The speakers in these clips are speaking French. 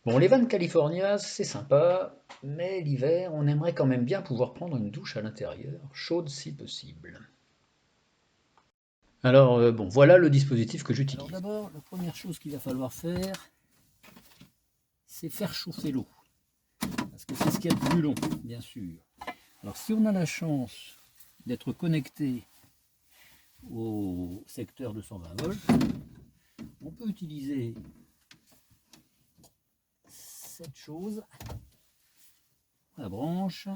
Bon, les vannes California, c'est sympa, mais l'hiver, on aimerait quand même bien pouvoir prendre une douche à l'intérieur, chaude si possible. Alors, bon, voilà le dispositif que Alors j'utilise. d'abord, la première chose qu'il va falloir faire, c'est faire chauffer l'eau. Parce que c'est ce qu'il y a de plus long, bien sûr. Alors si on a la chance d'être connecté au secteur de 120 volts, on peut utiliser cette chose, la branche,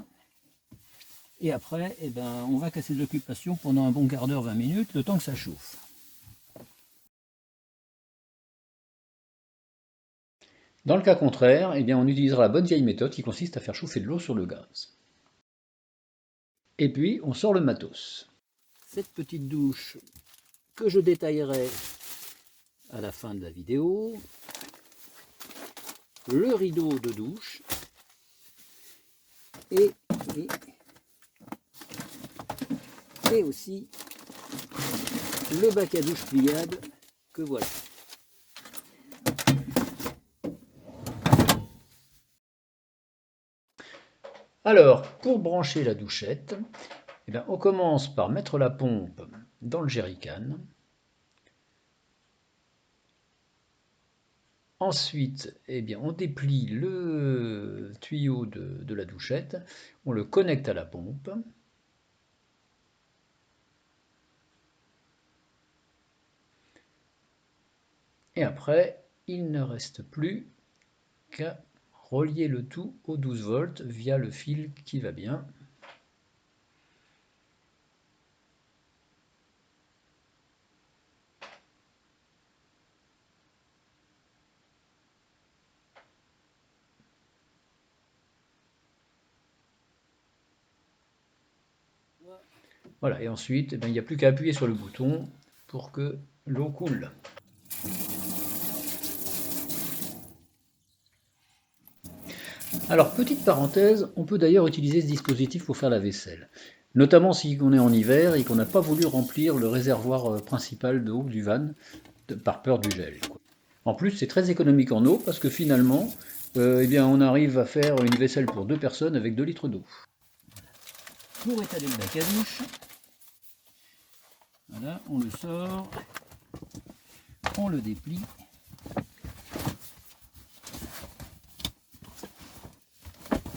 et après, eh ben, on va casser de l'occupation pendant un bon quart d'heure, 20 minutes, le temps que ça chauffe. Dans le cas contraire, eh bien, on utilisera la bonne vieille méthode qui consiste à faire chauffer de l'eau sur le gaz. Et puis, on sort le matos. Cette petite douche que je détaillerai à la fin de la vidéo, le rideau de douche et aussi le bac à douche pliable que voilà. Alors, pour brancher la douchette, eh bien, on commence par mettre la pompe dans le jerrycan. Ensuite, eh bien, on déplie le tuyau de la douchette, on le connecte à la pompe. Et après, il ne reste plus qu'à relier le tout aux 12 volts via le fil qui va bien. Voilà, et ensuite, eh bien, il n'y a plus qu'à appuyer sur le bouton pour que l'eau coule. Alors, petite parenthèse, on peut d'ailleurs utiliser ce dispositif pour faire la vaisselle. Notamment si on est en hiver et qu'on n'a pas voulu remplir le réservoir principal d'eau du van par peur du gel. En plus, c'est très économique en eau parce que finalement, eh bien, on arrive à faire une vaisselle pour 2 personnes avec 2 litres d'eau. Pour étaler le bac à douche, voilà, on le sort, on le déplie.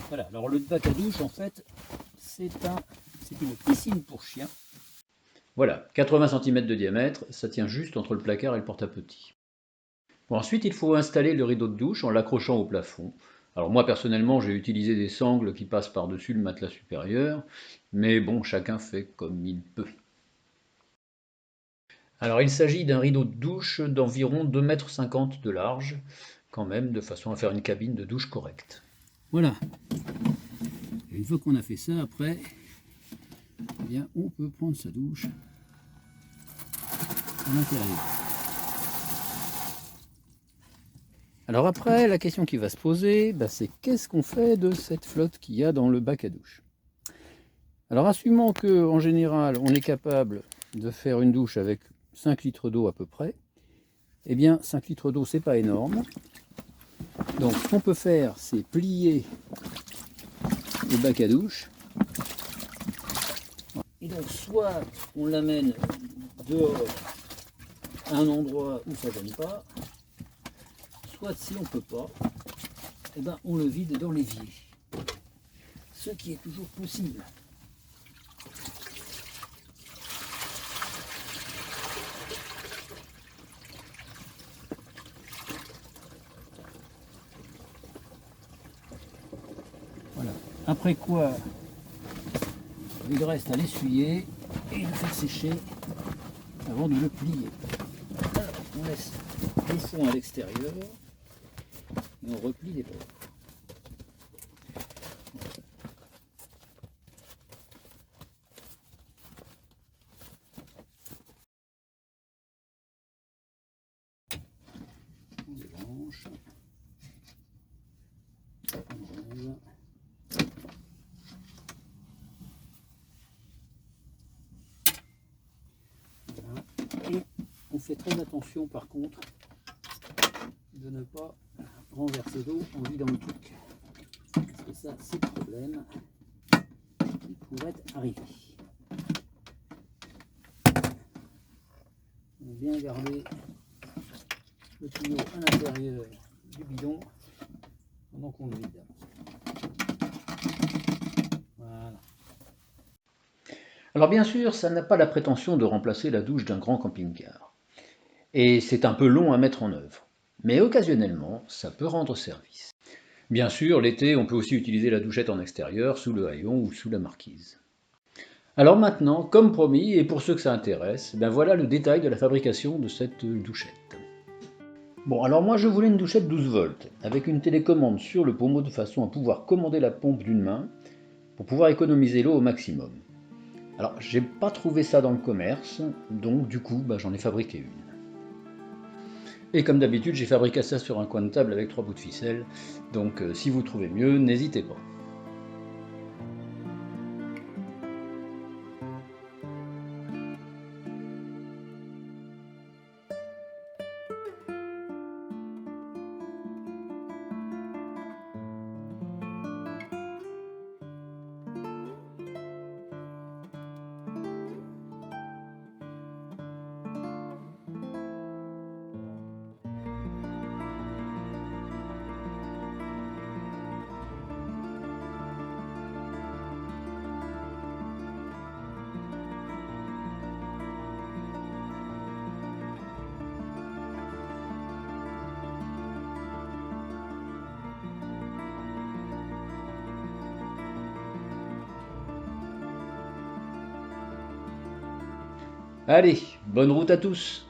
Voilà, alors le bac à douche, en fait, c'est une piscine pour chiens. Voilà, 80 cm de diamètre, ça tient juste entre le placard et le porte-à-petit. Bon, ensuite, il faut installer le rideau de douche en l'accrochant au plafond. Alors moi, personnellement, j'ai utilisé des sangles qui passent par-dessus le matelas supérieur, mais bon, chacun fait comme il peut. Alors il s'agit d'un rideau de douche d'environ 2,50 m de large, quand même, de façon à faire une cabine de douche correcte. Voilà. Et une fois qu'on a fait ça, après, eh bien, on peut prendre sa douche à l'intérieur. Alors après, la question qui va se poser, c'est qu'est-ce qu'on fait de cette flotte qu'il y a dans le bac à douche? Alors assumons qu'en général, on est capable de faire une douche avec 5 litres d'eau à peu près. Eh bien, 5 litres d'eau, c'est pas énorme. Donc ce qu'on peut faire, c'est plier le bac à douche. Et donc soit on l'amène dehors à un endroit où ça ne gêne pas, soit si on ne peut pas, eh ben, on le vide dans l'évier. Ce qui est toujours possible. Voilà. Après quoi, il reste à l'essuyer et le faire sécher avant de le plier. Alors, on laisse les fonds à l'extérieur et on replie les bords. On débranche. On range. Voilà. Et on fait très attention par contre de ne pas renverser d'eau en vidant le truc. Parce que ça, c'est le problème qui pourrait arriver. On va bien garder le tuyau à l'intérieur du bidon pendant qu'on le vide. Voilà. Alors bien sûr, ça n'a pas la prétention de remplacer la douche d'un grand camping-car. Et c'est un peu long à mettre en œuvre. Mais occasionnellement, ça peut rendre service. Bien sûr, l'été, on peut aussi utiliser la douchette en extérieur, sous le haillon ou sous la marquise. Alors maintenant, comme promis, et pour ceux que ça intéresse, ben voilà le détail de la fabrication de cette douchette. Bon, alors moi je voulais une douchette 12 volts, avec une télécommande sur le pommeau de façon à pouvoir commander la pompe d'une main, pour pouvoir économiser l'eau au maximum. Alors j'ai pas trouvé ça dans le commerce, donc du coup j'en ai fabriqué une. Et comme d'habitude, j'ai fabriqué ça sur un coin de table avec 3 bouts de ficelle, donc si vous trouvez mieux, n'hésitez pas. Allez, bonne route à tous!